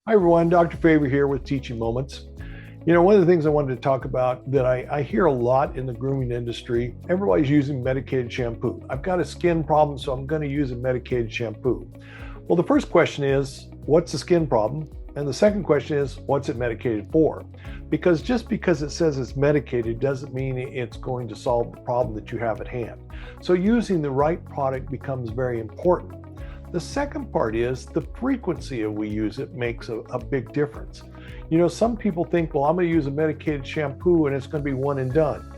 Hi everyone, Dr. Faver here with Teaching Moments. One of the things I wanted to talk about that I hear a lot in the grooming industry, everybody's using medicated shampoo. I've got a skin problem, so I'm going to use a medicated shampoo. Well, the first question is, what's the skin problem? And the second question is, what's it medicated for? Because just because it says it's medicated doesn't mean it's going to solve the problem that you have at hand. So using the right product becomes very important. The second part is the frequency of we use it makes a big difference. Some people think, well, I'm going to use a medicated shampoo and it's going to be one and done.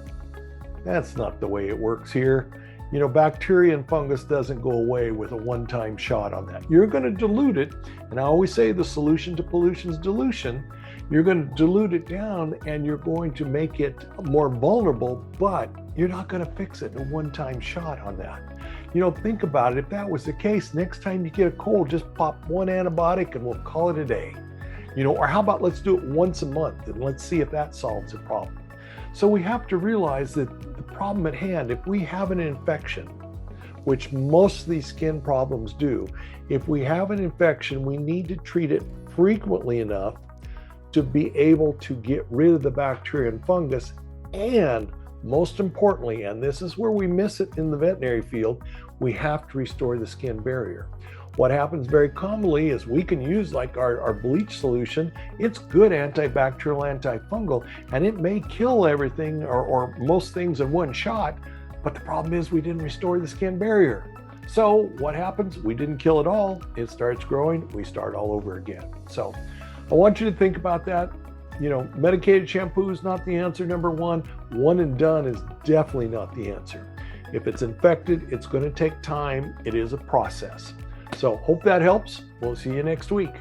That's not the way it works here. Bacteria and fungus doesn't go away with a one-time shot on that. You're going to dilute it, and I always say the solution to pollution is dilution. You're going to dilute it down and you're going to make it more vulnerable, but you're not going to fix it in a one-time shot on that. Think about it. If that was the case, next time you get a cold, just pop one antibiotic and we'll call it a day. Or how about let's do it once a month and let's see if that solves the problem. So we have to realize that the problem at hand, if we have an infection, which most of these skin problems do, if we have an infection, we need to treat it frequently enough to be able to get rid of the bacteria and fungus, and most importantly, and this is where we miss it in the veterinary field, we have to restore the skin barrier. What happens very commonly is we can use like our bleach solution. It's good antibacterial, antifungal, and it may kill everything or most things in one shot, but the problem is we didn't restore the skin barrier. So what happens? We didn't kill it all. It starts growing. We start all over again. So I want you to think about that. Medicated shampoo is not the answer, number one. One and done is definitely not the answer. If it's infected, it's going to take time. It is a process. So hope that helps. We'll see you next week.